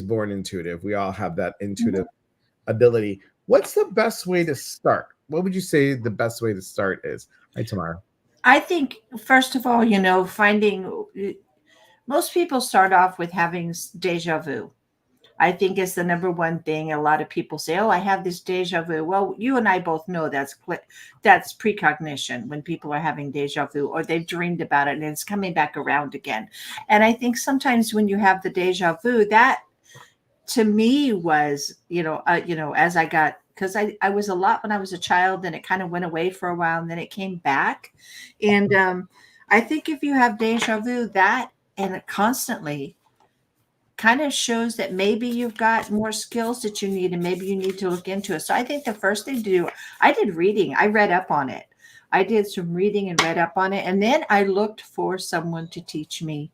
born intuitive. We all have that intuitive ability. What's the best way to start? What would you say the best way to start is? Hi, Tamara. I think, first of all, finding most people start off with having deja vu. I think is the number one thing. A lot of people say, "Oh, I have this deja vu." Well, you and I both know that's precognition when people are having deja vu or they've dreamed about it and it's coming back around again. And I think sometimes when you have the deja vu, that to me was, as I got, because I was a lot when I was a child, then it kind of went away for a while and then it came back. And I think if you have deja vu, that and it constantly kind of shows that maybe you've got more skills that you need and maybe you need to look into it. So I think the first thing to do, I did reading. I read up on it. I did some reading and read up on it. And then I looked for someone to teach me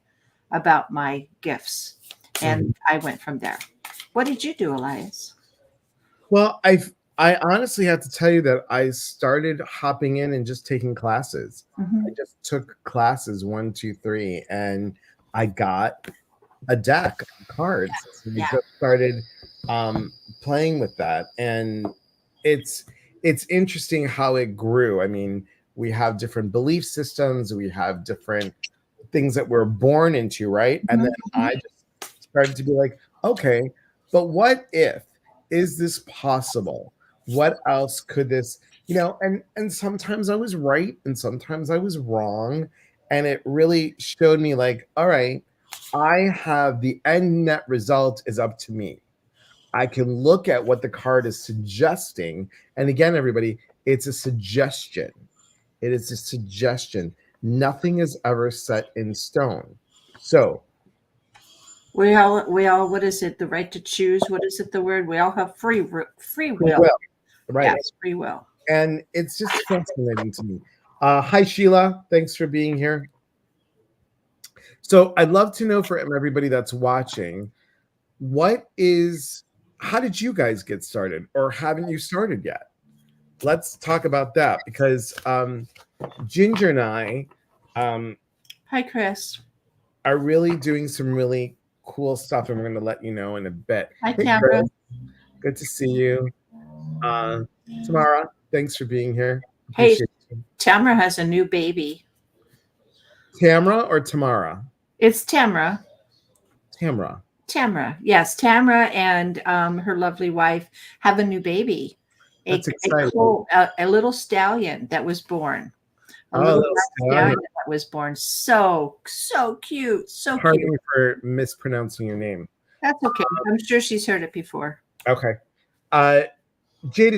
about my gifts. And I went from there. What did you do, Elias? Well, I honestly have to tell you that I started hopping in and just taking classes. I just took classes 1, 2, 3, and I got a deck of cards. So we just started playing with that, and it's interesting how it grew. I mean, we have different belief systems, we have different things that we're born into, right? And then I just started to be like, okay, but what if? Is this possible? What else could this, and sometimes I was right and sometimes I was wrong. And it really showed me like, all right, I have the end net result is up to me. I can look at what the card is suggesting. And again, everybody, it's a suggestion. It is a suggestion. Nothing is ever set in stone. So we all, what is it? The right to choose. What is it? The word? We all have free will. Right. Yes, free will. And it's just fascinating to me. Hi, Sheila. Thanks for being here. So I'd love to know from everybody that's watching, how did you guys get started, or haven't you started yet? Let's talk about that because Ginger and I Hi, Chris. are really doing some really cool stuff, and we're going to let you know in a bit. Hi, Hey, Tamara. Chris, good to see you. Tamara, thanks for being here. Hey, Appreciate you. Tamara has a new baby. Tamara or Tamara? It's Tamara. Tamara. Tamara. Yes, Tamara and her lovely wife have a new baby. That's exciting. A little stallion that was born. A Oh, little little stallion stallion. that was born. So cute. So Pardon cute. me for mispronouncing your name. That's okay. I'm sure she's heard it before. Okay. Jada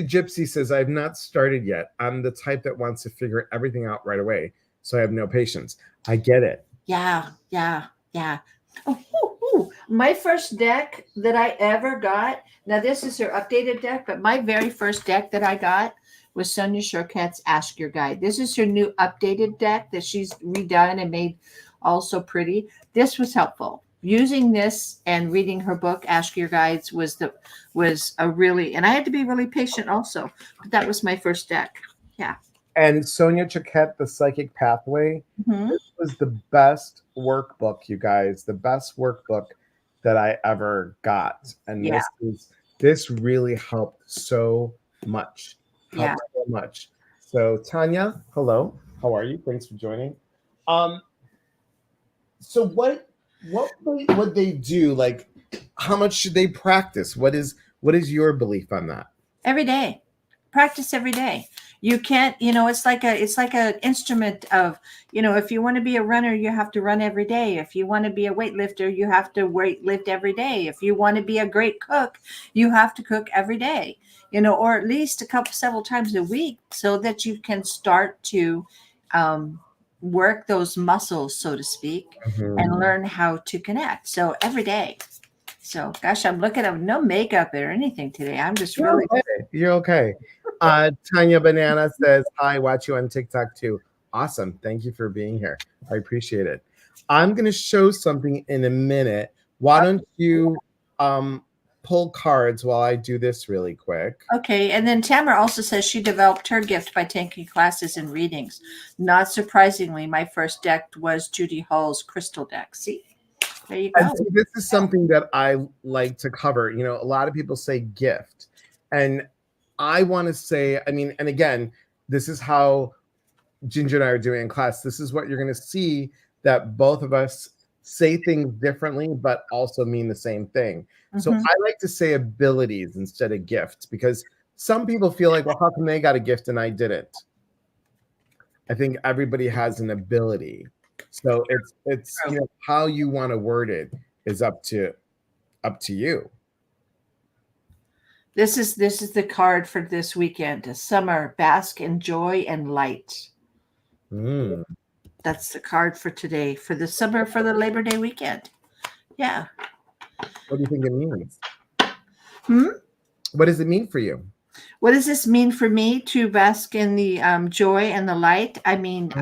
Gypsy says, I've not started yet. I'm the type that wants to figure everything out right away. So I have no patience. I get it. Yeah. Oh, my first deck that I ever got. Now this is her updated deck, but my very first deck that I got was Sonia Choquette's Ask Your Guide. This is her new updated deck that she's redone and made also pretty. This was helpful. Using this and reading her book, Ask Your Guides, was a really, and I had to be really patient also. But that was my first deck. Yeah. And Sonia Choquette, The Psychic Pathway, this was the best workbook, you guys, the best workbook that I ever got. And this really helped so much. So much. So Tanya, hello. How are you? Thanks for joining. So what would they do? Like, how much should they practice? What is your belief on that? Every day. Practice every day. You can't, it's like an instrument of, if you want to be a runner, you have to run every day. If you want to be a weightlifter, you have to lift every day. If you want to be a great cook, you have to cook every day, or at least several times a week so that you can start to work those muscles, so to speak, and learn how to connect. So every day. So, gosh, I'm looking at no makeup or anything today. I'm just really. Okay. You're okay. Tanya Banana says, hi, watch you on TikTok too. Awesome. Thank you for being here. I appreciate it. I'm going to show something in a minute. Why don't you pull cards while I do this really quick? Okay. And then Tamara also says she developed her gift by taking classes and readings. Not surprisingly, my first deck was Judy Hall's crystal deck. See? There you And go. see, this is something that I like to cover. You know, a lot of people say gift, and I want to say, I mean, and again, this is how Ginger and I are doing in class. This is what you're going to see, that both of us say things differently, but also mean the same thing. So I like to say abilities instead of gifts, because some people feel like, well, how come they got a gift and I didn't? I think everybody has an ability. So it's you know, how you want to word it is up to you. This is the card for this weekend. Summer, bask in joy and light. Mm. That's the card for today, for the summer, for the Labor Day weekend. Yeah. What do you think it means? Hmm? What does it mean for you? What does this mean for me to bask in the joy and the light? I mean,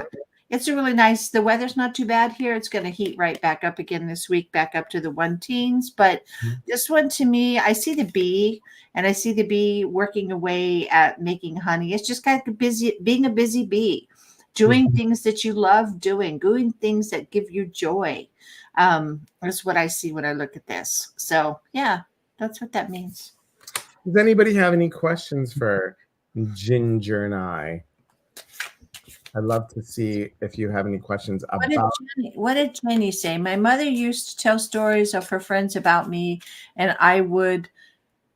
it's a really nice, the weather's not too bad here. It's going to heat right back up again this week, back up to the 1 teens. But this one, to me, I see the bee, and I see the bee working away at making honey. It's just kind of busy, being a busy bee, doing things that you love doing things that give you joy. That's what I see when I look at this. So yeah, that's what that means. Does anybody have any questions for Ginger and I? I'd love to see if you have any questions about. What did Jenny say? My mother used to tell stories of her friends about me, and I would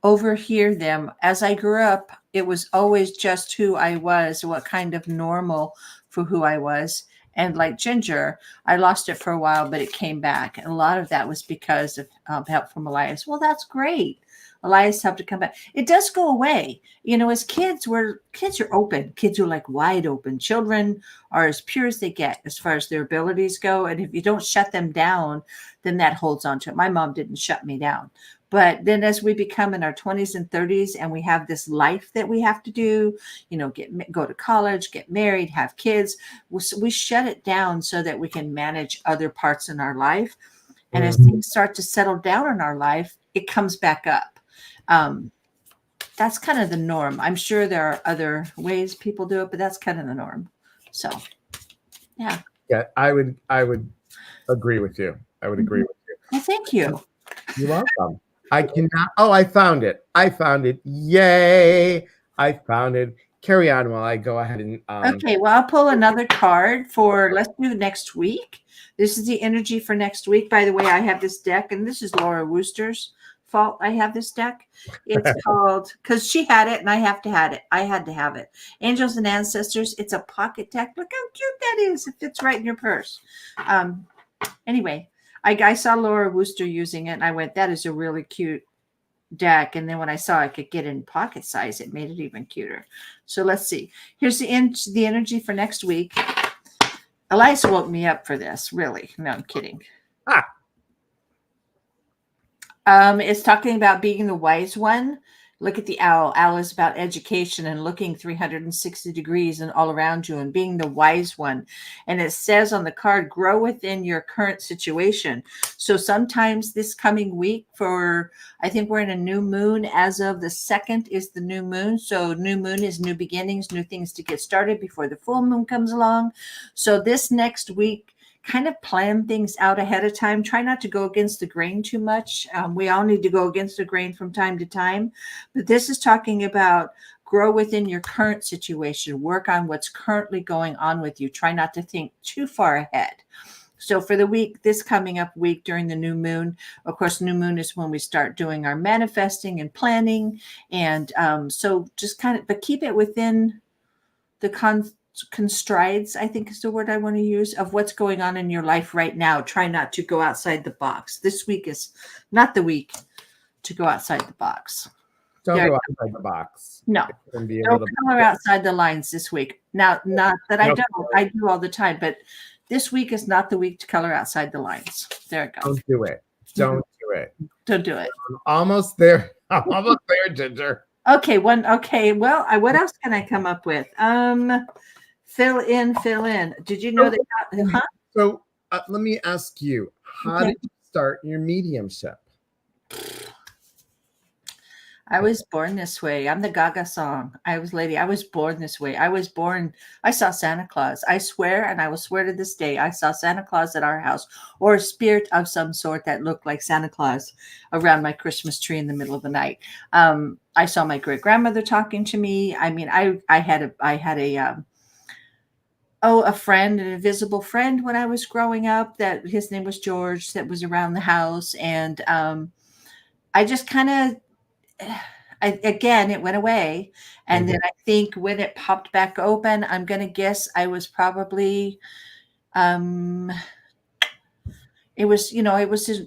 overhear them. As I grew up, it was always just who I was, what kind of normal for who I was. And like Ginger, I lost it for a while, but it came back. And a lot of that was because of help from Elias. Well, that's great. Elias helped to come back. It does go away. You know, as kids, kids are open. Kids are like wide open. Children are as pure as they get as far as their abilities go. And if you don't shut them down, then that holds on to it. My mom didn't shut me down. But then as we become in our 20s and 30s and we have this life that we have to do, you know, go to college, get married, have kids, we shut it down so that we can manage other parts in our life. And as things start to settle down in our life, it comes back up. That's kind of the norm. I'm sure there are other ways people do it, but that's kind of the norm. So, yeah. Yeah, I would agree with you. I would agree with you. Well, thank you. You're welcome. I cannot. Oh, I found it. I found it. Yay! I found it. Carry on while I go ahead and. Okay, well, I'll pull another card for, let's do next week. This is the energy for next week. By the way, I have this deck, and this is Laura Wooster's fault I have this deck. It's called, because she had it, and I have to have it. I had to have it. Angels and Ancestors. It's a pocket deck. Look how cute that is. It fits right in your purse. Anyway, I saw Laura Wooster using it, and I went, that is a really cute deck. And then when I saw I could get in pocket size, it made it even cuter. So let's see. Here's the energy for next week. Elias woke me up for this, really. No, I'm kidding. It's talking about being the wise one. Look at the owl. Owl is about education and looking 360 degrees and all around you and being the wise one. And it says on the card, grow within your current situation. So sometimes this coming week I think we're in a new moon. As of the 2nd is the new moon. So new moon is new beginnings, new things to get started before the full moon comes along. So this next week, kind of plan things out ahead of time. Try not to go against the grain too much. We all need to go against the grain from time to time. But this is talking about grow within your current situation. Work on what's currently going on with you. Try not to think too far ahead. So for the week, this coming up week during the new moon, of course, new moon is when we start doing our manifesting and planning. And so just kind of, but keep it within the constrides, I think is the word I want to use, of what's going on in your life right now. Try not to go outside the box. This week is not the week to go outside the box. Don't go outside the box. No, don't color outside the lines this week. Now, not that I don't. I do all the time, but this week is not the week to color outside the lines. There it goes. Don't do it. Don't do it. Don't do it. I'm almost there. I'm almost there, Ginger. Okay, okay. Well, what else can I come up with? Fill in. Did you know that? Huh? So let me ask you, how did you start your mediumship? I was born this way. I'm the Gaga song. I was born this way. I was born, I saw Santa Claus. I swear, and I will swear to this day, I saw Santa Claus at our house or a spirit of some sort that looked like Santa Claus around my Christmas tree in the middle of the night. I saw my great grandmother talking to me. I mean, I had a friend, an invisible friend when I was growing up that his name was George that was around the house. And I just kind of, again, it went away. And Mhm. then I think when it popped back open, I'm going to guess I was probably, um, it was just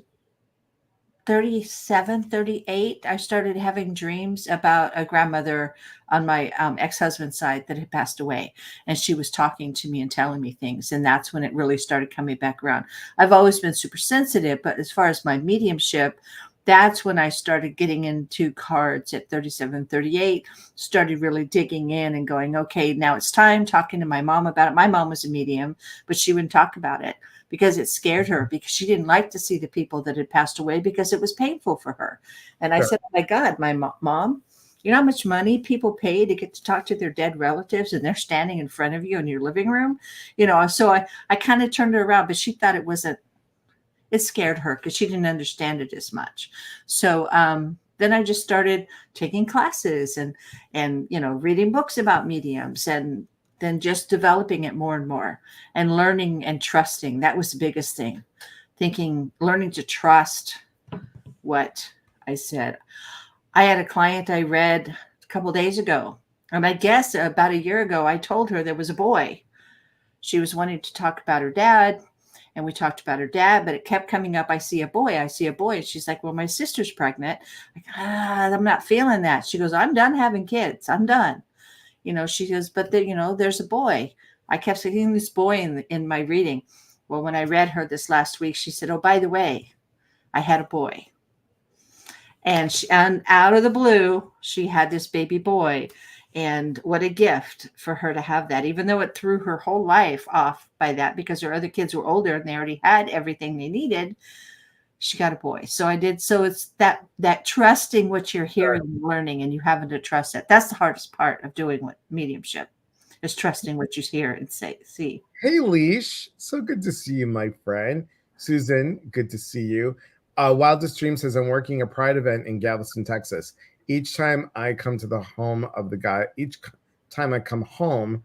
37, 38. I started having dreams about a grandmother on my ex-husband's side that had passed away. And she was talking to me and telling me things. And that's when it really started coming back around. I've always been super sensitive, but as far as my mediumship, that's when I started getting into cards at 37, 38, started really digging in and going, okay, now it's time, talking to my mom about it. My mom was a medium, but she wouldn't talk about it because it scared her, because she didn't like to see the people that had passed away because it was painful for her. And I Sure. said, oh my God, my mom, you know how much money people pay to get to talk to their dead relatives, and they're standing in front of you in your living room? So I kind of turned her around, but she thought it scared her because she didn't understand it as much. So then I just started taking classes and reading books about mediums, and then just developing it more and more and learning and trusting. That was the biggest thing. Learning to trust what I said. I had a client I read a couple days ago, and I guess about a year ago, I told her there was a boy. She was wanting to talk about her dad, and we talked about her dad, but it kept coming up. I see a boy. I see a boy. And she's like, well, my sister's pregnant. I'm not feeling that. She goes, I'm done having kids. I'm done. She goes, but there's a boy. I kept seeing this boy in my reading. Well, when I read her this last week, she said, oh, by the way, I had a boy. And out of the blue, she had this baby boy. And what a gift for her to have that, even though it threw her whole life off by that, because her other kids were older and they already had everything they needed. She got a boy. So I did. So it's that trusting what you're hearing and learning, and you having to trust it. That's the hardest part of doing what mediumship is, trusting what you hear and see. Hey, Leash. So good to see you, my friend. Susan, good to see you. Wildest Dream says, I'm working a pride event in Galveston, Texas. Each time I come to the home of the guy, time I come home,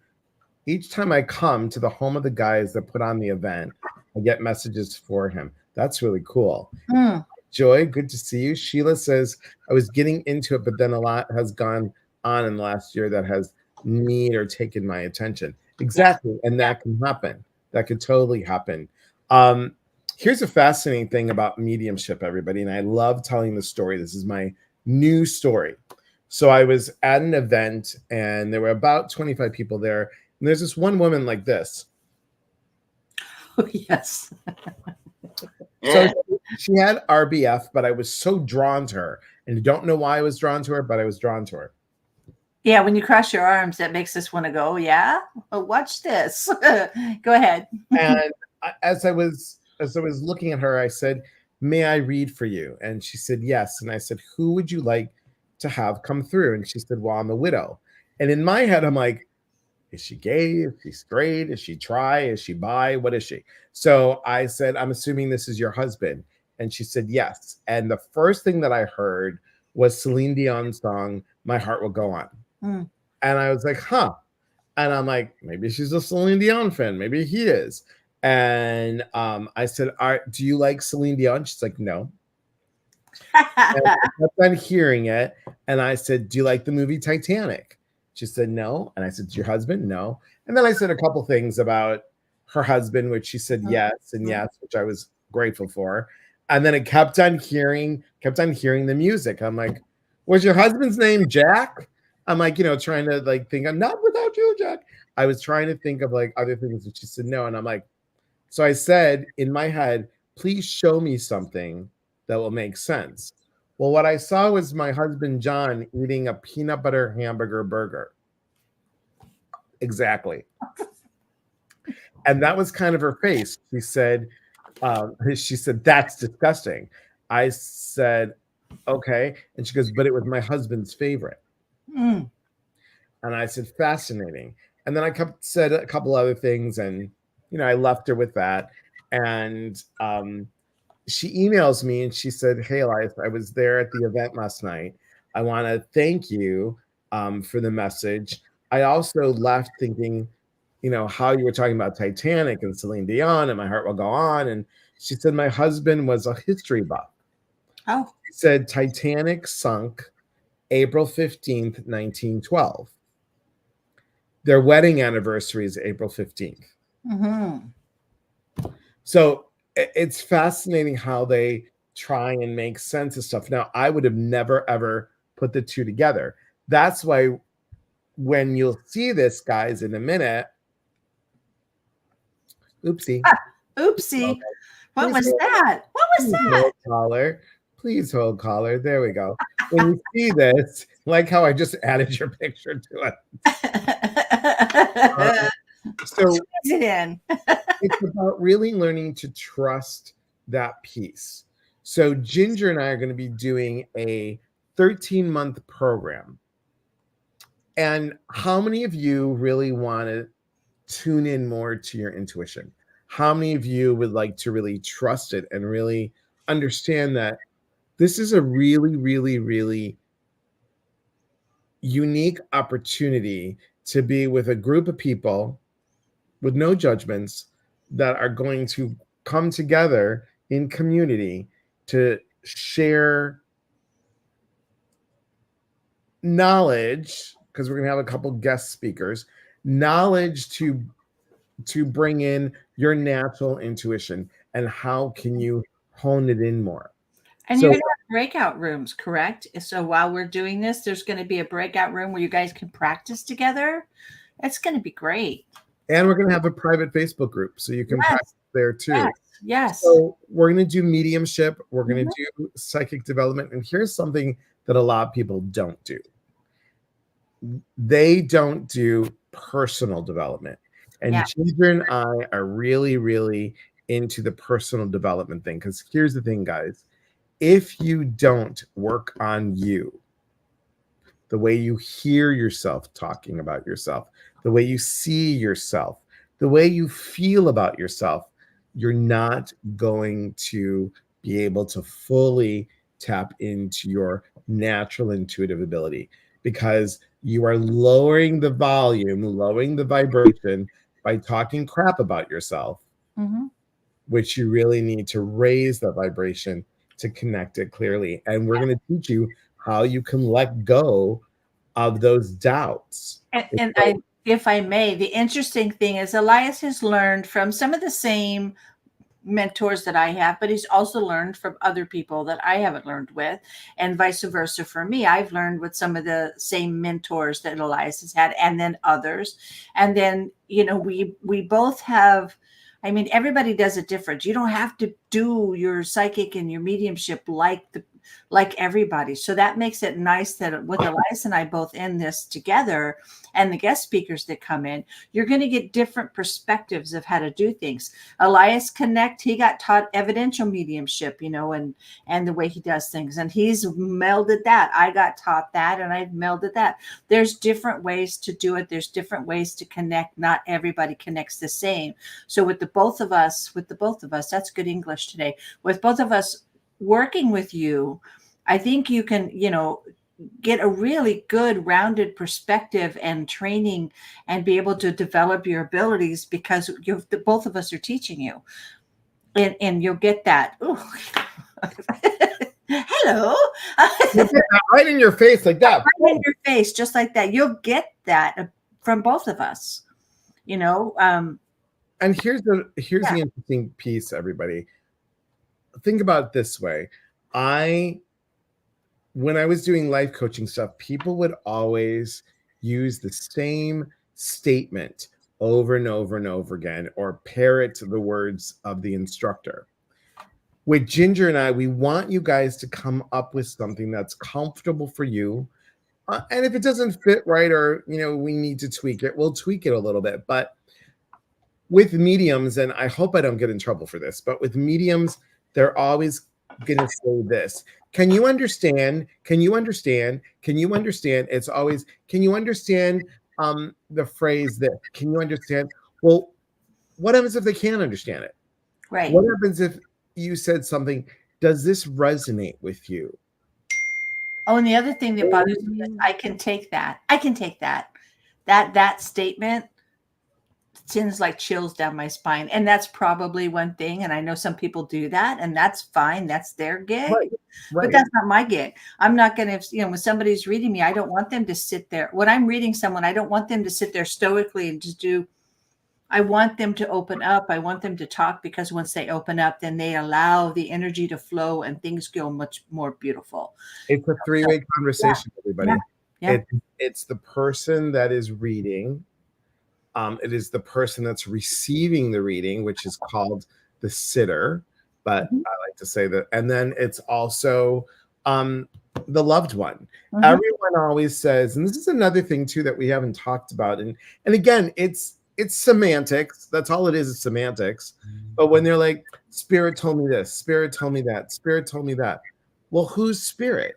each time I come to the home of the guys that put on the event, I get messages for him. That's really cool. Mm. Joy, good to see you. Sheila says, I was getting into it, but then a lot has gone on in the last year that has need or taken my attention. Yeah. Exactly. And Yeah. that can happen. That could totally happen. Um, Here's a fascinating thing about mediumship, everybody. And I love telling the story. This is my new story. So I was at an event and there were about 25 people there. And there's this one woman like this. Oh, yes. So she had RBF, but I was so drawn to her. And I don't know why I was drawn to her, but I was drawn to her. Yeah, when you cross your arms, that makes us want to go, yeah, well, watch this. Go ahead. And as I was looking at her, I said, "May I read for you?" And she said, "Yes." And I said, "Who would you like to have come through?" And she said, "Well, I'm a widow." And in my head, I'm like, is she gay? Is she straight? Is she tri? Is she bi? What is she? So I said, I'm assuming this is your husband. And she said, yes. And the first thing that I heard was Celine Dion's song, My Heart Will Go On. Mm. And I was like, huh. And I'm like, maybe she's a Celine Dion fan. Maybe he is. And I said, do you like Celine Dion? She's like, no. And I kept on hearing it. And I said, do you like the movie Titanic? She said, no. And I said, your husband? No. And then I said a couple things about her husband, which she said yes and yes, which I was grateful for. And then it kept on hearing the music. I'm like, was your husband's name Jack? I'm like, trying to like think, I'm not without you, Jack. I was trying to think of like other things, and she said no. And I'm like, so I said in my head, please show me something that will make sense. Well, what I saw was my husband John eating a peanut butter hamburger burger. Exactly. And that was kind of her face. She said, that's disgusting. I said, Okay. And she goes, but it was my husband's favorite. Mm. And I said, fascinating. And then I said a couple other things, and I left her with that. And she emails me and she said, "Hey, Elias, I was there at the event last night. I want to thank you for the message. I also left thinking, how you were talking about Titanic and Celine Dion, and my heart will go on." And she said, my husband was a history buff. Oh. He said Titanic sunk April 15th, 1912. Their wedding anniversary is April 15th. Mm-hmm. So it's fascinating how they try and make sense of stuff. Now, I would have never, ever put the two together. That's why when you'll see this, guys, in a minute, oopsie. Oopsie. Okay. What Please was hold, that? What was please that? hold caller. Please hold caller. There we go. When you see this, like how I just added your picture to it. So Squeeze it in. it's about really learning to trust that piece. So Ginger and I are going to be doing a 13-month program. And how many of you really want to tune in more to your intuition? How many of you would like to really trust it and really understand that this is a really, really, really unique opportunity to be with a group of people with no judgments that are going to come together in community to share knowledge, because we're going to have a couple guest speakers, knowledge to bring in your natural intuition and how can you hone it in more. And So, you're going to have breakout rooms, correct? So while we're doing this, there's going to be a breakout room where you guys can practice together. It's going to be great. and we're going to have a private Facebook group so you can Yes. practice there too. Yes. Yes. So we're going to do mediumship, we're going to do psychic development, and here's something that a lot of people don't do. They don't do personal development. And Yeah. Ginger and I are really, really into the personal development thing. Because here's the thing, guys. If you don't work on you, the way you hear yourself talking about yourself, the way you see yourself, the way you feel about yourself, you're not going to be able to fully tap into your natural intuitive ability because you are lowering the volume, lowering the vibration by talking crap about yourself, which you really need to raise that vibration to connect it clearly. And we're going to teach you how you can let go of those doubts. And if I may, the interesting thing is Elias has learned from some of the same mentors that I have, but he's also learned from other people that I haven't learned with, and vice versa for me. I've learned with some of the same mentors that Elias has had, and then others. And then, we both have, I mean, everybody does it different. You don't have to do your psychic and your mediumship like everybody. So that makes it nice that with Elias and I both in this together, and the guest speakers that come in, you're going to get different perspectives of how to do things. Elias Connect, he got taught evidential mediumship, and the way he does things, and he's melded that. I got taught that, and I've melded that. There's different ways to do it. There's different ways to connect. Not everybody connects the same. So with the both of us, that's good English today. With both of us working with you, I think you can, get a really good rounded perspective and training and be able to develop your abilities because both of us are teaching you, and you'll get that. Hello. Right in your face like that. Right in your face, just like that. You'll get that from both of us, And here's the interesting piece, everybody. Think about it this way. When I was doing life coaching stuff, people would always use the same statement over and over and over again, or parrot the words of the instructor. With Ginger and I, we want you guys to come up with something that's comfortable for you. And if it doesn't fit right, or, we need to tweak it, we'll tweak it a little bit. But with mediums, and I hope I don't get in trouble for this, but with mediums, they're always gonna say this. Can you understand? Can you understand? Can you understand? It's always, can you understand the phrase that, can you understand? Well, what happens if they can't understand it? Right. What happens if you said something, does this resonate with you? Oh, and the other thing that bothers me is I can take that. I can take that. That statement sends like chills down my spine. And that's probably one thing. And I know some people do that, and that's fine. That's their gig. Right, But right. that's not my gig. I'm not going to, when somebody's reading me, I don't want them to sit there. When I'm reading someone, I don't want them to sit there stoically and just do. I want them to open up. I want them to talk, because once they open up, then they allow the energy to flow and things go much more beautiful. It's a So, three-way yeah, conversation, yeah, everybody. yeah. It's the person that is reading. It is the person that's receiving the reading, which is called the sitter. But Mhm, I like to say that. And then it's also the loved one. mhm. Everyone always says, and this is another thing too that we haven't talked about. And again, it's semantics. That's all it is semantics. But when they're like, spirit told me this, spirit told me that, spirit told me that. Well, who's spirit?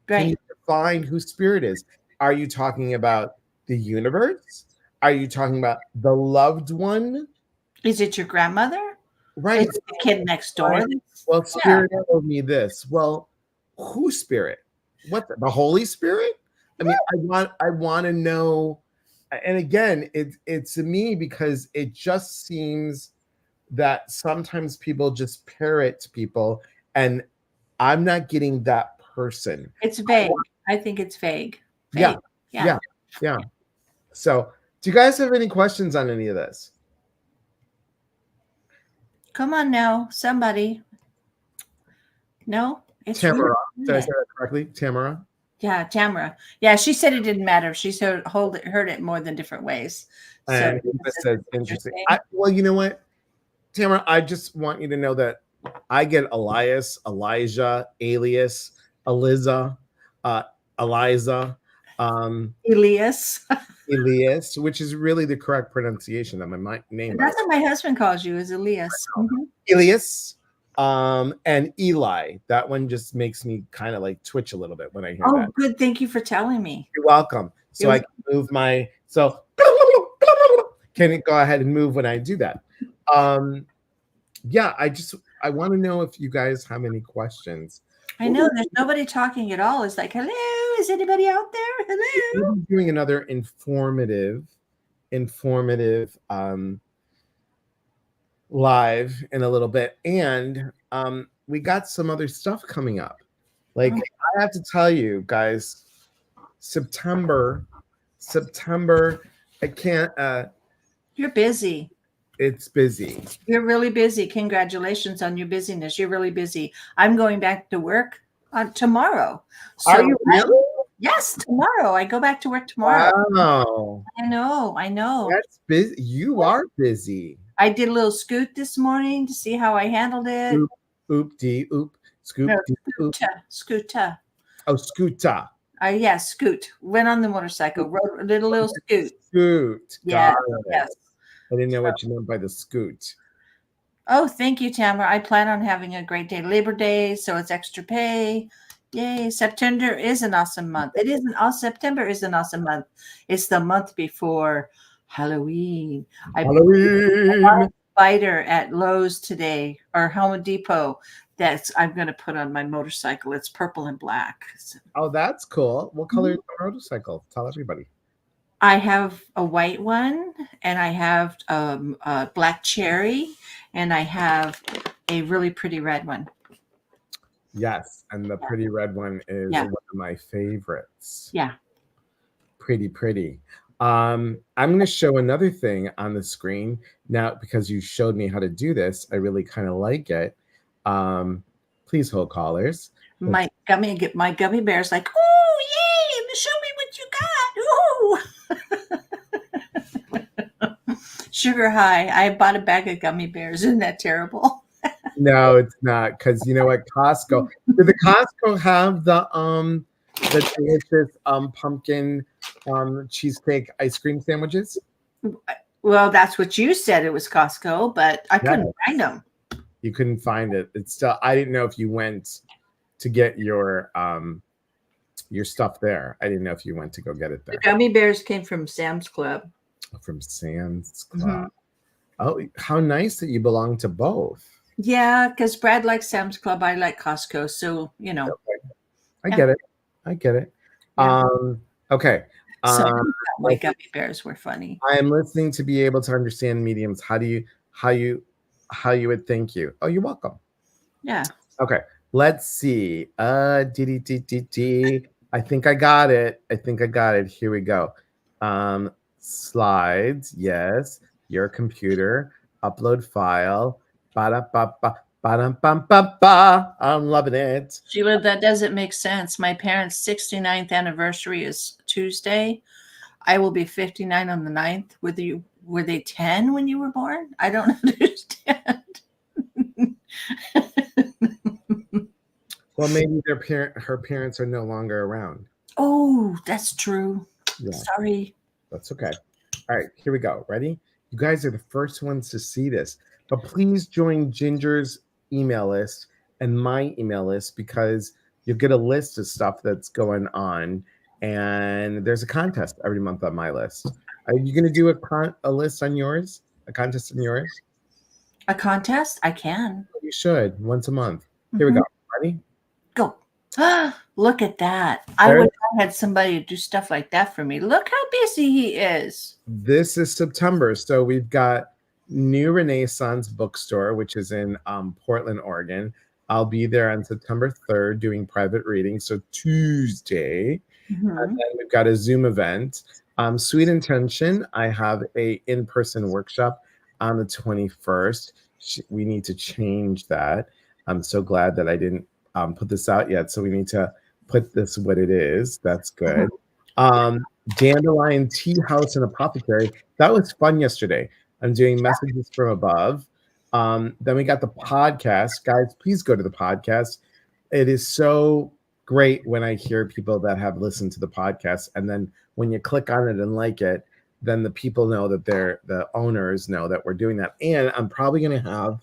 Can you Right. define who spirit is? Are you talking about the universe? Are you talking about the loved one? Is it your grandmother? Is Right. it the kid next Right. door? Well, Yeah. spirit told me this. Well, whose spirit? What the Holy Spirit? I mean, I want to know. And again, it's to me because it just seems that sometimes people just parrot people, and I'm not getting that person. It's vague. I think it's vague. Yeah, Vague. Yeah. yeah, yeah. So, do you guys have any questions on any of this? Come on now, somebody. No, it's really Tamara, did I say quiet. that correctly? Tamara. Yeah, Tamara. Yeah, she said it didn't matter. She heard it more than different ways. So And this this is says interesting. interesting. Well, you know what, Tamara, I just want you to know that I get Elias, Elijah, Elias, Eliza, uh, Eliza, um, Elias. Elias, which is really the correct pronunciation of my name, by the That's what my husband calls you, is Elias. Mhm. way. Elias, and Eli. That one just makes me kind of like twitch a little bit when I hear Oh, that. good. Thank you for telling me. You're welcome. It So I was can move my can it go ahead and move when I do that. Um, yeah, I want to know if you guys have any questions. I We'll know be, there's nobody talking at all. It's like, hello, is anybody out there? we'll Hello. be doing another informative live in a little bit, and we got some other stuff coming up. Like, Oh, I have to tell you guys, September, September, I can't. you're busy. It's busy. You're really busy. Congratulations on your busyness. You're really busy. I'm going back to work tomorrow. Are So, you really? yes, tomorrow. I go back to work tomorrow. Wow, I know. I know. that's busy. You are busy. I did a little scoot this morning to see how I handled it. Oop, oop, dee, oop, No, scoop, dee, oop. scooter. Oh, scooter. Yeah, scoot. Went on the motorcycle, rode, did a little scoot. Scoot. Yes, Got yes. it. I didn't know what you meant by the scoot. Oh, thank you, Tamara. I plan on having a great day. Labor Day, so it's extra pay. Yay. September is an awesome month. It is an awesome September is an awesome month. It's the month before Halloween. I bought Halloween. a spider at Lowe's today, or Home Depot, that's I'm gonna put on my motorcycle. It's purple and black. Oh, that's cool. What color is the motorcycle? Tell everybody. I have a white one, and I have a black cherry, and I have a really pretty red one. Yes, and the pretty red one is Yeah. one of my favorites. Yeah. Pretty, pretty. I'm going to show another thing on the screen now because you showed me how to do this. I really kind of like it. Please hold callers. My gummy bear's like, oh yay, show me what you got. Ooh. Sugar high. I bought a bag of gummy bears. Isn't that terrible? No, it's not, because you know what, Costco. Did the Costco have the delicious pumpkin cheesecake ice cream sandwiches? Well, that's what you said. It was Costco, but I couldn't Yes. find them. You couldn't find it. It's still. I didn't know if you went to get your stuff there. I didn't know if you went to go get it The there gummy bears came from Sam's Club. from Sam's Mm-hmm. Club. Oh, how nice that you belong to both. Yeah, because Brad likes Sam's Club. I like Costco. So, Okay. I yeah, get it. I get it. yeah. Okay. So Um, my gummy bears were funny. I am listening to be able to understand mediums. How you how you would thank you? Oh, you're welcome. Yeah. Okay. Let's see. I think I got it. I think I got it. Here we go. Slides. Yes. Your computer. Upload file. Ba-da-ba-ba. Ba-dum-bum-ba-ba. I'm loving it. Sheila, that doesn't make sense. My parents' 69th anniversary is Tuesday. I will be 59 on the 9th. Were they 10 when you were born? I don't understand. Well, maybe her parents are no longer around. Oh, that's true. Yeah, Sorry. that's okay. All right, here we go. Ready? You guys are the first ones to see this, but please join Ginger's email list and my email list because you'll get a list of stuff that's going on, and there's a contest every month on my list. Are you going to do a list on yours? A contest on yours? A contest? I can. You should once a month. Here we Mhm. go. Ready? Go. Look at that. I There- wish I had somebody to do stuff like that for me. Look how busy he is. This is September, so we've got New Renaissance Bookstore, which is in Portland, Oregon. I'll be there on September 3rd doing private readings, so Tuesday. And Mhm. then we've got a Zoom event. Sweet Intention, I have a in-person workshop on the 21st. We need to change that. I'm so glad that I didn't put this out yet, so we need to put this what it is. That's good. Dandelion Tea House and Apothecary. That was fun yesterday. I'm doing messages from above. Then we got the podcast. Guys, please go to the podcast. It is so great when I hear people that have listened to the podcast. And then when you click on it and like it, then the people know that the owners know that we're doing that. And I'm probably going to have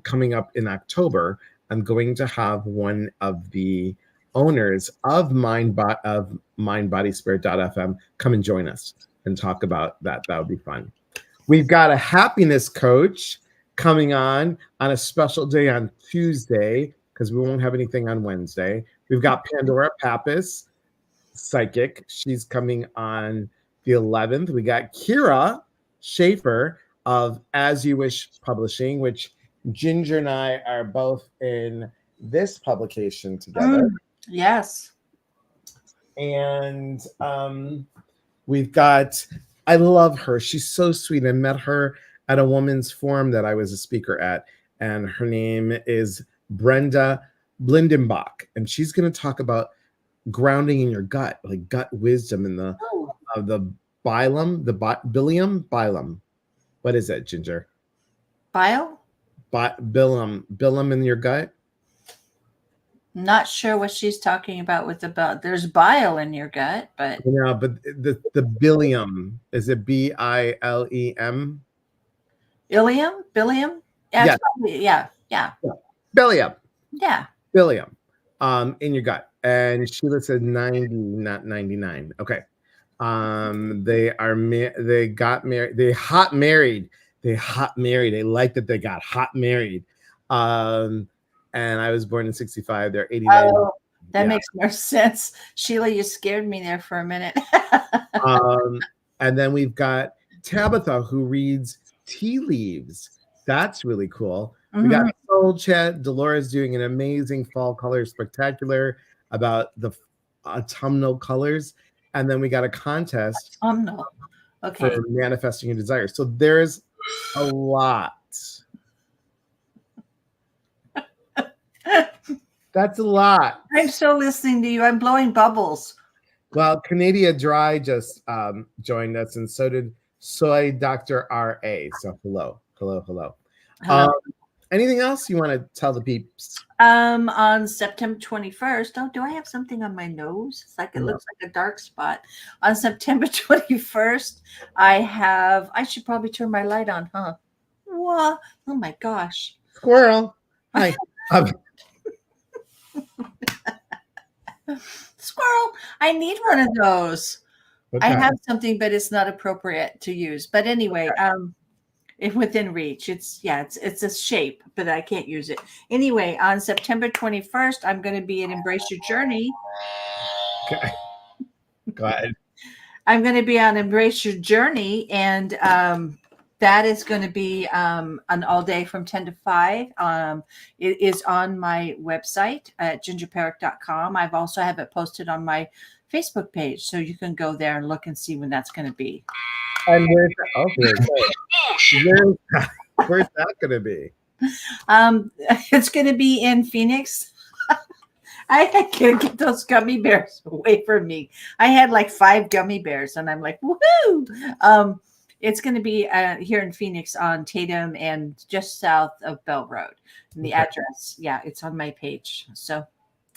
coming up in October, I'm going to have one of the owners of mindbodyspirit.fm come and join us and talk about that. That would be fun. We've got a happiness coach coming on a special day on Tuesday because we won't have anything on Wednesday. We've got Pandora Pappas, psychic. She's coming on the 11th. We got Kira Schaefer of As You Wish Publishing, which Ginger and I are both in this publication together. Yes. And we've got, I love her. She's so sweet. I met her at a women's forum that I was a speaker at, and her name is Brenda Blindenbach, and she's going to talk about grounding in your gut, like gut wisdom in the bilum, bilum. What is that, Ginger? Bile? Bilum in your gut. Not sure what she's talking about there's bile in your gut, but Yeah, but the bilium, is it bilem? Ilium? Bilium? Yeah, Yeah. probably, yeah. Bilium. Yeah. Bilium. In your gut. And Sheila said 90, not 99. Okay. They got married. They hot married. They like that they got hot married. And I was born in 65. They're 89. Oh, that makes more sense. Sheila, you scared me there for a minute. And then we've got Tabitha who reads tea leaves. That's really cool. We got Soul Chat. Dolores doing an amazing fall color spectacular about the autumnal colors. And then we got a contest Okay. for manifesting your desire. So there's a lot. That's a lot. I'm still listening to you. I'm blowing bubbles. Well, Canada Dry just joined us, and so did Soy Dr. R.A. So hello. Anything else you want to tell the peeps? On September 21st. Oh, do I have something on my nose? It's like it looks like a dark spot. On September 21st, I should probably turn my light on, huh? What? Oh my gosh. Squirrel. Hi. Um, Squirrel. I need one of those. I okay. have something, but it's not appropriate to use. But anyway, if within reach, it's a shape, but I can't use it. Anyway, on September 21st, I'm going to be at Embrace Your Journey. Okay. Go ahead. I'm going to be on Embrace Your Journey, and that is going to be an all day from 10 to 5. It is on my website at gingerparrot.com. I've also have it posted on my Facebook page, so you can go there and look and see when that's going to be. And where's that going to be? It's going to be in Phoenix. I can't get those gummy bears away from me. I had like 5 gummy bears, and I'm like, woohoo! It's going to be here in Phoenix on Tatum and just south of Bell Road. And the address, it's on my page. So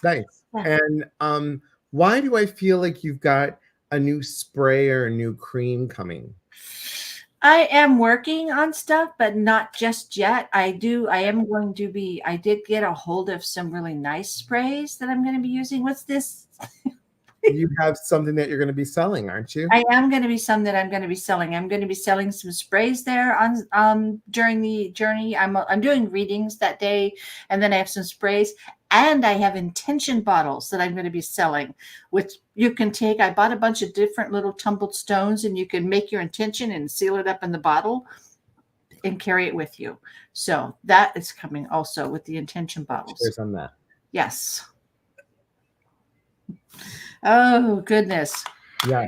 nice. Yeah. And why do I feel like you've got a new spray or a new cream coming? I am working on stuff, but not just yet. I did get a hold of some really nice sprays that I'm going to be using. What's this? You have something that you're going to be selling, aren't you? I am going to be some that I'm going to be selling. I'm going to be selling some sprays there on during the journey. I'm doing readings that day, and then I have some sprays, and I have intention bottles that I'm going to be selling, which you can take. I bought a bunch of different little tumbled stones, and you can make your intention and seal it up in the bottle and carry it with you. So that is coming also with the intention bottles. Cheers on that. Yes. Oh goodness. Yeah.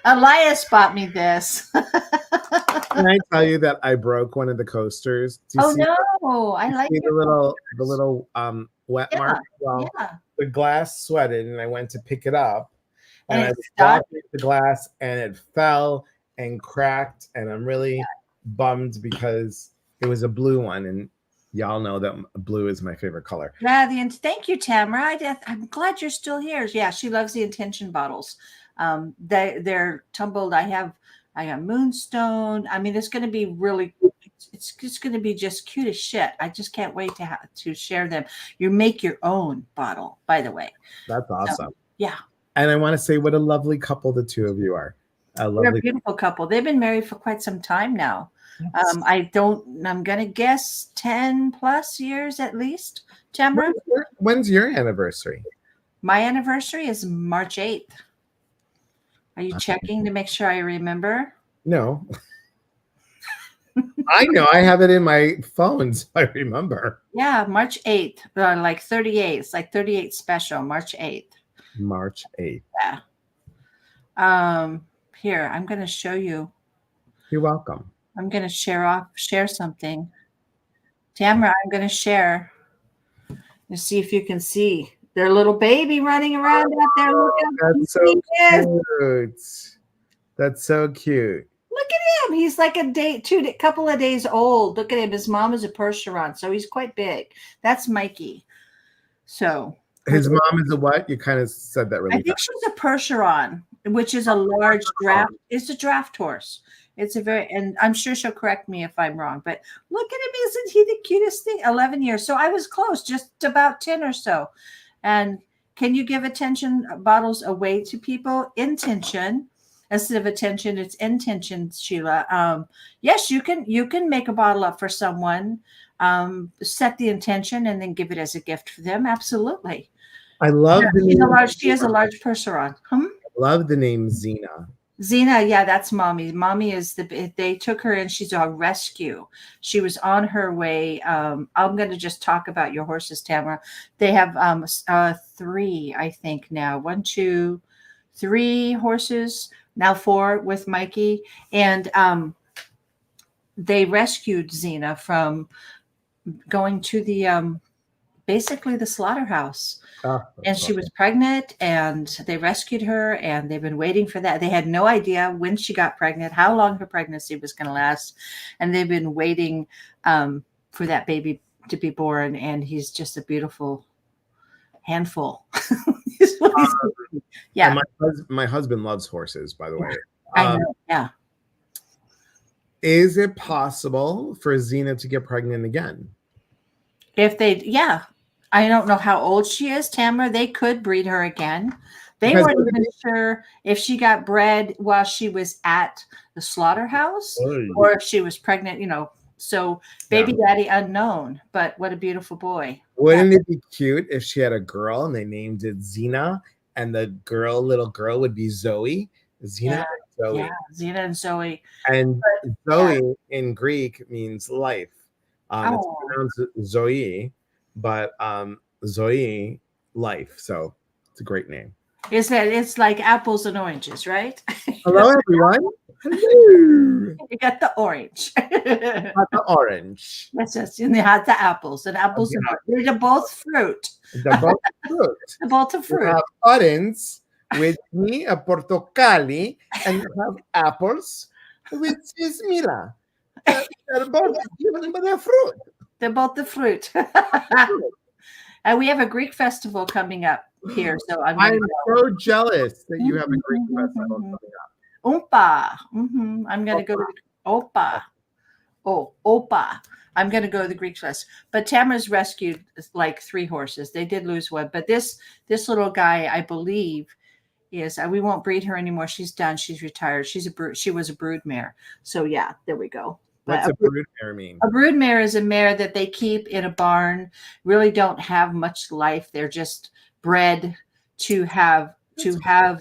Elias bought me this. Can I tell you that I broke one of the coasters? Oh no! I like the little wet mark. Well, yeah. the glass sweated, and I went to pick it up, and I stopped. walked into the glass, and it fell and cracked, and I'm really bummed because it was a blue one, and y'all know that blue is my favorite color. Yeah, thank you, Tamara. I'm glad you're still here. Yeah, she loves the intention bottles. They're tumbled. I got moonstone. I mean, it's going to be really. It's just going to be just cute as shit. I just can't wait to share them. You make your own bottle, by the way. That's awesome. Yeah. And I want to say what a lovely couple the two of you are. They're a beautiful couple. They've been married for quite some time now. Yes. I'm going to guess 10 plus years at least. Tamara? When's your anniversary? My anniversary is March 8th. Are you checking to make sure I remember? No. I know. I have it in my phone, so I remember. Yeah, March 8th. Like 38. It's like 38 special, March 8th. March 8th. Yeah. Here, I'm going to show you. You're welcome. I'm going to share something. Tamara, I'm going to share. Let's see if you can see. Their little baby running around out there. That's so cute. That's so cute. Look at him. He's like a couple of days old. Look at him. His mom is a Percheron, so he's quite big. That's Mikey. So his mom is a what? You kind of said that really I think she's a Percheron, which is a large draft. It's a draft horse. It's and I'm sure she'll correct me if I'm wrong, but look at him. Isn't he the cutest thing? 11 years. So I was close, just about 10 or so. And can you give attention bottles away to people? Intention. Instead of attention, it's intention, Sheila. Yes, you can make a bottle up for someone, set the intention, and then give it as a gift for them. Absolutely. I love the name. She has a large Percheron. I love the name Xena. Xena, yeah, that's Mommy. Mommy is they took her in. She's a rescue. She was on her way. I'm going to just talk about your horses, Tamara. They have 3, I think now. 1, 2, 3 horses. Now 4 with Mikey. And they rescued Xena from going to the basically the slaughterhouse. And she was pregnant, and they rescued her, and they've been waiting for that. They had no idea when she got pregnant, how long her pregnancy was going to last. And they've been waiting for that baby to be born. And he's just a beautiful handful. Yeah. My husband loves horses, by the way. I know. Yeah. Is it possible for Xena to get pregnant again? If they, yeah, I don't know how old she is, Tamara. They could breed her again. They Because weren't even sure if she got bred while she was at the slaughterhouse or if she was pregnant, So yeah. baby daddy unknown, but what a beautiful boy. Yeah. Wouldn't it be cute if she had a girl and they named it Xena and the little girl would be Zoe? Xena Yeah. and Yeah. Zoe. Xena and Zoe. And But yeah. Zoe in Greek means life. It's Oh, pronounced Zoe, but Zoe life. So it's a great name. it's like apples and oranges, right? Hello, everyone. Hello. You got the orange. Got the orange. That's just, and they had the apples and apples and Yeah, orange. They're both fruit. they're both fruit. They're both a You fruit. have orange with me, a portocali, and you have apples, which is Mila. They're both they're fruit. They're both the fruit. And we have a Greek festival coming up here, so I'm going to I'm so jealous that you have a Greek festival go. coming up. Opa. I'm going to go to the Opa. Oh, Opa. I'm going to go to the Greek festival. But Tamara's rescued like 3 horses. They did lose one, but this little guy, I believe, is we won't breed her anymore. She's done. She's retired. She was a brood mare. So yeah, there we go. What's a broodmare mean? A broodmare is a mare that they keep in a barn. Really don't have much life. They're just bred to have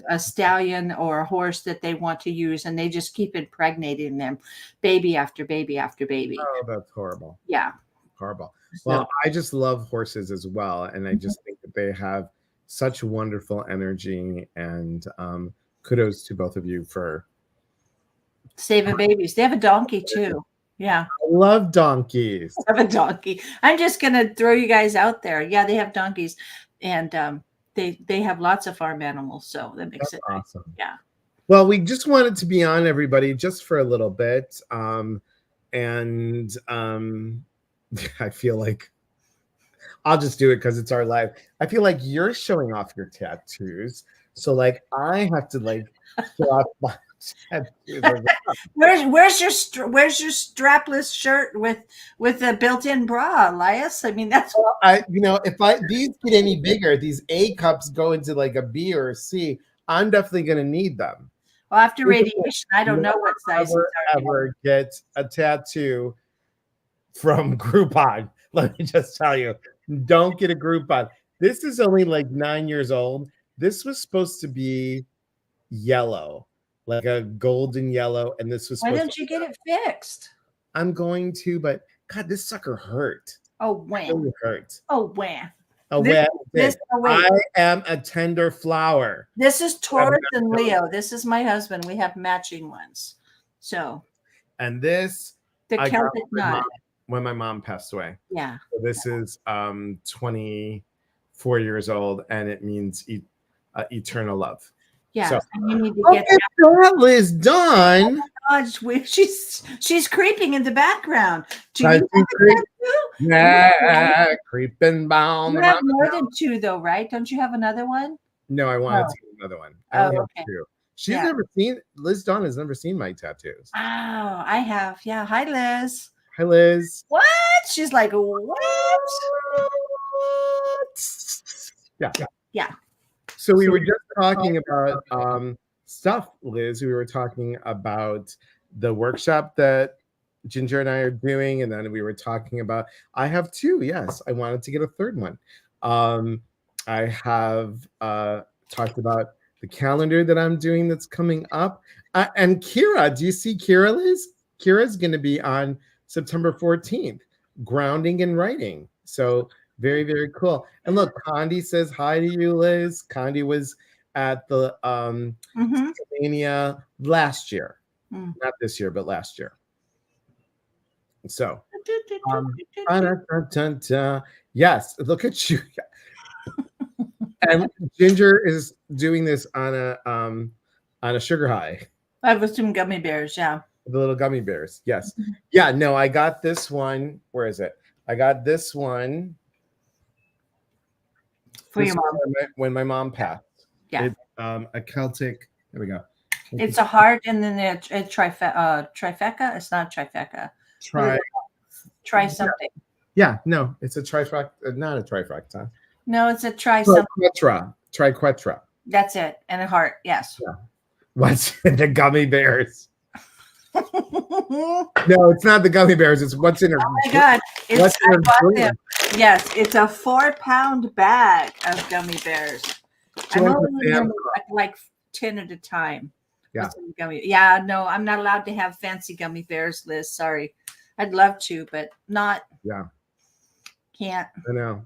a stallion or a horse that they want to use, and they just keep impregnating them, baby after baby after baby. Oh, that's horrible. Yeah, Horrible. Well, I just love horses as well, and I just think that they have such wonderful energy. And kudos to both of you for saving babies. They have a donkey too. Yeah. I love donkeys. I have a donkey. I'm just gonna throw you guys out there. Yeah, they have donkeys, and they have lots of farm animals, so that makes it awesome. Yeah. Well, we just wanted to be on, everybody, just for a little bit, and I feel like I'll just do it because it's our live. I feel like you're showing off your tattoos, so like I have to like show off my tattoos. Where's your strapless shirt with a built-in bra, Elias? I mean, that's if these get any bigger, these A cups go into like a B or a C. I'm definitely gonna need them. Well, after radiation, I don't know what size ever get a tattoo from Groupon. Let me just tell you, don't get a Groupon. This is only like 9 years old. This was supposed to be yellow, like a golden yellow, and this was. Why don't you get it fixed? I'm going to, but God, this sucker hurt. Oh, when? It hurt. Oh, when? I am a tender flower. This is Taurus and Leo. This is my husband. We have matching ones. So. And this. The Celtic knot. When my mom passed away. Yeah. So this is 24 years old, and it means eternal love. Yeah. So, and you need to get that Liz done. Oh my God, she's creeping in the background. Creeping bound. You have more than 2 though, right? Don't you have another one? No, I wanted to get another one. I only have 2. She's never seen Liz Dawn has never seen my tattoos. Oh, I have. Yeah. Hi, Liz. Hi, Liz. What? She's like, what? Yeah. So we were just talking about stuff, Liz. We were talking about the workshop that Ginger and I are doing, and then we were talking about. I have 2. Yes, I wanted to get a 3rd one. I have talked about the calendar that I'm doing that's coming up, and Kira. Do you see Kira, Liz? Kira's going to be on September 14th, grounding and writing. So very, very cool. And look, Condi says hi to you, Liz. Condi was at the Pennsylvania last year, not this year, but last year. So, yes, look at you. And Ginger is doing this on a sugar high. I have some gummy bears, yeah. The little gummy bears, yes. Yeah, no, I got this one. Where is it? I got this one for your mom when my mom passed. Yeah. It's a Celtic. There we go. It's a heart and then a trifecta. It's not trifecta. What is Try. it? Try something. Yeah, no, it's a trifecta, not a trifecta. No, it's a try something. Triquetra. Triquetra. That's it. And a heart. Yes. Yeah. What's in the gummy bears? Oh No, it's not the gummy bears. It's what's in her. my God. What's I in her bought drink? them. Yes, it's a 4-pound bag of gummy bears. She I'm wants only the doing like 10 at a time. Yeah. With some gummy. Yeah, no, I'm not allowed to have fancy gummy bears, Liz. Sorry. I'd love to, but not. Yeah. Can't. I know.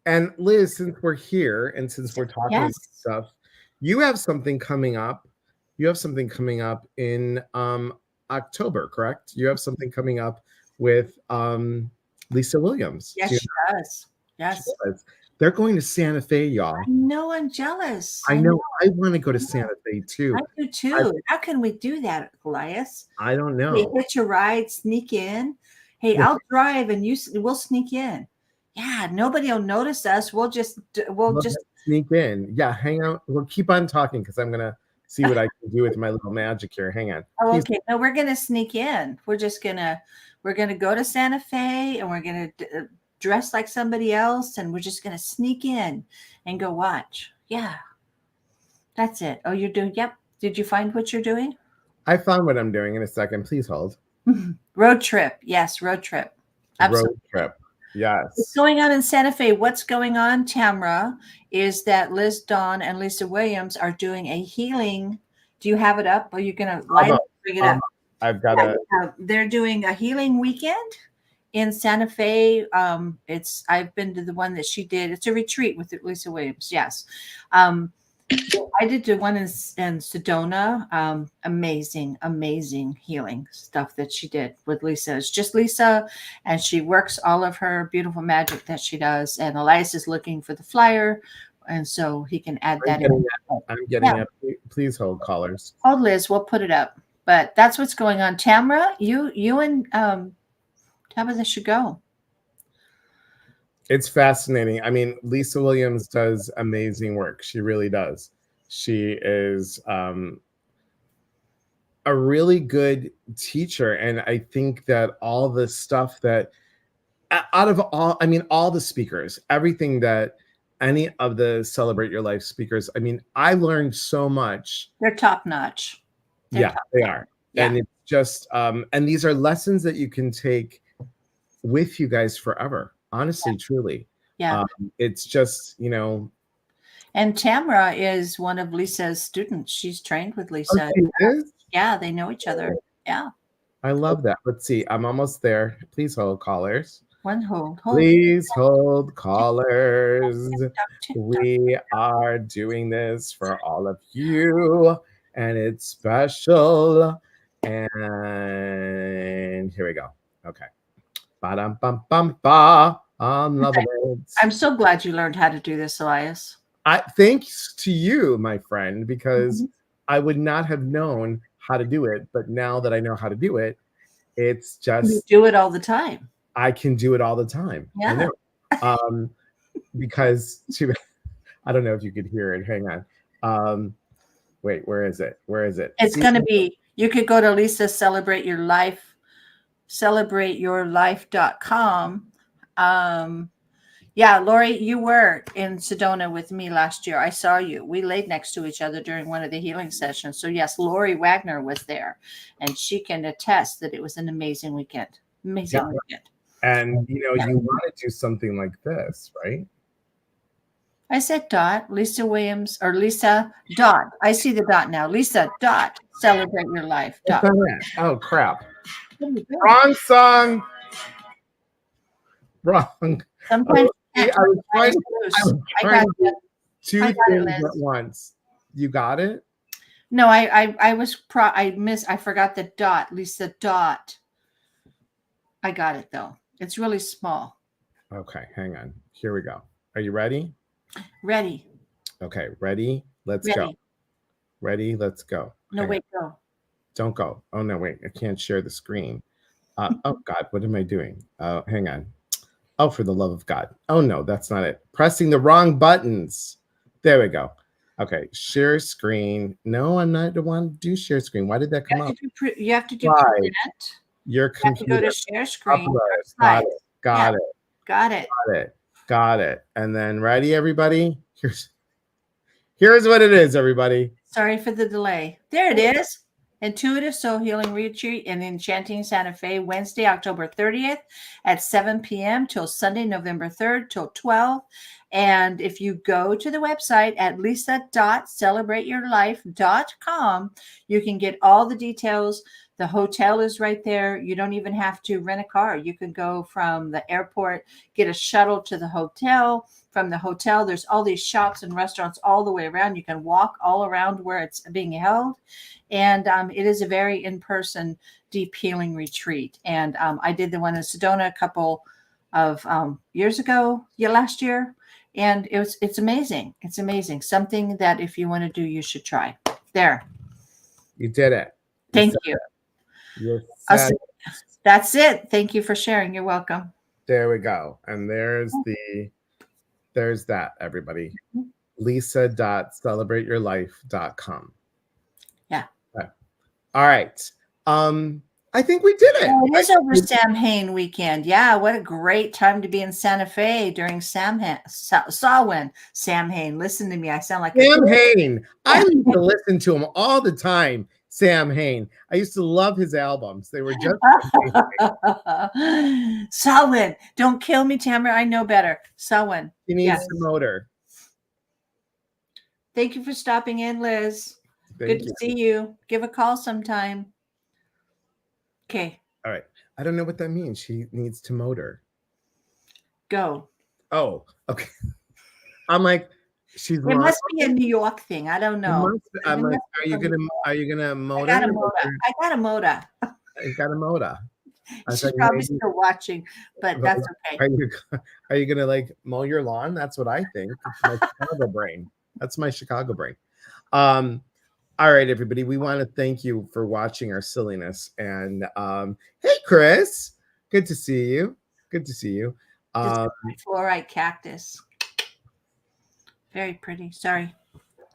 And Liz, since we're here and since we're talking about stuff, you have something coming up. You have something coming up in October, correct? You have something coming up with Lisa Williams. Yes, she does. Yes. She does. They're going to Santa Fe, y'all. I know, I'm jealous. I know. I want to go to Santa Fe too. I do too. How can we do that, Elias? I don't know. We hitch a ride, sneak in. Hey, I'll drive and we'll sneak in. Yeah, nobody will notice us. We'll just sneak in. Yeah, hang out. We'll keep on talking because I'm gonna see what I can do with my little magic here. Hang on. Oh, okay. No, we're gonna sneak in. We're gonna go to Santa Fe and we're gonna dress like somebody else and we're just gonna sneak in and go watch. Yeah, that's it. Oh, you're doing. Yep. Did you find what you're doing? I found what I'm doing in a second. Please hold. Road trip. Yes, road trip. Absolutely. Road trip. Yes. What's going on in Santa Fe? What's going on, Tamra, is that Liz Dawn and Lisa Williams are doing a healing. Do you have it up? Are you going to bring it up? I've got it. They're doing a healing weekend in Santa Fe. I've been to the one that she did. It's a retreat with Lisa Williams. Yes. I did the one in Sedona. Amazing healing stuff that she did with Lisa. It's just Lisa, and she works all of her beautiful magic that she does. And Elias is looking for the flyer, and so he can add that in. I'm getting it. Please hold, callers. Oh, Liz, we'll put it up. But that's what's going on. Tamra, you and Tabitha should go. It's fascinating. I mean, Lisa Williams does amazing work. She really does. She is a really good teacher. And I think that all the stuff that all the speakers, everything that any of the Celebrate Your Life speakers, I mean, I learned so much. They're top notch. They are. Yeah. And it's just, and these are lessons that you can take with you guys forever. Honestly, truly. Yeah. It's just, And Tamra is one of Lisa's students. She's trained with Lisa. Oh, she is? Yeah, they know each other. Yeah. I love that. Let's see. I'm almost there. Please hold, callers. One hold. Please hold, callers. We are doing this for all of you, and it's special. And here we go. Okay. Ba-dum-bum-bum-ba. I'm loving it. I'm so glad you learned how to do this, Elias. Thanks to you, my friend, because I would not have known how to do it. But now that I know how to do it, it's just you do it all the time. I can do it all the time. Yeah. I know. Because I don't know if you could hear it. Hang on. Wait, where is it? It's going to be, you could go to Lisa Celebrate Your Life, celebrateyourlife.com. Yeah, Lori, you were in Sedona with me last year. I saw you. We laid next to each other during one of the healing sessions. So yes, Lori Wagner was there, and she can attest that it was an amazing weekend. Amazing weekend. And you want to do something like this, right? I said dot, Lisa Williams, or Lisa dot. I see the dot now. Lisa dot, celebrate your life. Dot. Oh, crap. Wrong song. Wrong. Sometimes I was trying to do two things at once. You got it? No, I forgot the dot. Lisa dot. I got it though. It's really small. Okay, hang on. Here we go. Are you ready? Ready. Okay, ready? Let's go. Ready? Let's go. No, wait, go. Don't go. Oh, no, wait. I can't share the screen. Oh, God, what am I doing? Hang on. Oh, for the love of God. Oh, no, that's not it. Pressing the wrong buttons. There we go. Okay, share screen. No, I'm not the one to do share screen. Why did that come up? You have to do Slide prevent. your You have to go to computer. share screen. Upload. Got Slides. it. Got Yeah, it. got it. Got it. Got it. And then ready, everybody? Here's what it is, everybody. Sorry for the delay. There it is. Intuitive Soul Healing Retreat in Enchanting Santa Fe, Wednesday, October 30th at 7 p.m. till Sunday, November 3rd till 12. And if you go to the website at lisa.celebrateyourlife.com, you can get all the details. The hotel is right there. You don't even have to rent a car. You can go from the airport, get a shuttle to the hotel. From the hotel, there's all these shops and restaurants all the way around. You can walk all around where it's being held. And it is a very in-person deep healing retreat. And I did the one in Sedona a couple of years ago, last year. And it's amazing. It's amazing. Something that if you want to do, you should try. There. You did it. Thank you. That's it. Thank you for sharing. You're welcome. There we go. And there's that, everybody. Lisa.celebrateyourlife.com. Yeah. Okay. All right. I think we did it. Oh, it is over Samhain weekend. Yeah, what a great time to be in Santa Fe during Samhain. Samhain. Listen to me. I sound like Sam Hain. I used to listen to him all the time. Sam Hain. I used to love his albums. They were just Samhain. Don't kill me, Tamara. I know better. Samhain. He needs the motor. Thank you for stopping in, Liz. Good to see you. Give a call sometime. Okay. All right. I don't know what that means. She needs to motor. Go. Oh, okay. I'm like, she's. It must be a New York thing. I don't know. I'm like, are you gonna motor? I got a motor. I got a motor. You got a motor. She's probably still watching, but that's okay. Are you gonna like mow your lawn? That's what I think. It's my Chicago brain. That's my Chicago brain. All right, everybody. We want to thank you for watching our silliness. And hey, Chris, good to see you. Good to see you. Fluorite cactus. Very pretty. Sorry.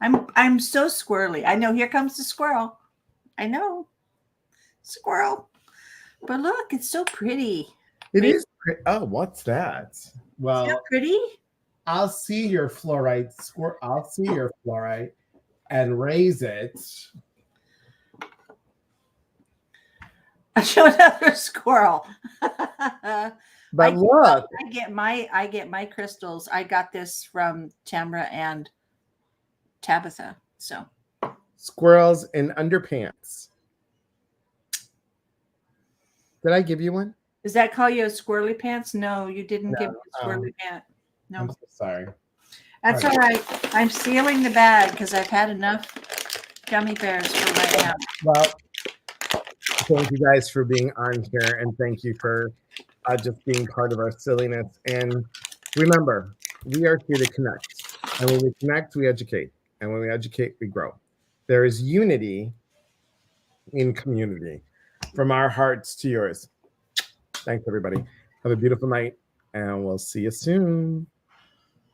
I'm so squirrely. I know. Here comes the squirrel. I know. Squirrel. But look, it's so pretty. It is pretty. Oh, what's that? Well, is that pretty? I'll see your fluorite squirrel. I'll see your fluorite and raise it. I showed another squirrel. But look, I get my crystals. I got this from Tamara and Tabitha. So squirrels in underpants. Did I give you one? Does that call you a squirrely pants? No, you didn't give me a squirrely pant. No, I'm so sorry. That's all right. I'm sealing the bag because I've had enough gummy bears for right now. Well, thank you guys for being on here, and thank you for just being part of our silliness. And remember, we are here to connect. And when we connect, we educate. And when we educate, we grow. There is unity in community. From our hearts to yours. Thanks, everybody. Have a beautiful night, and we'll see you soon.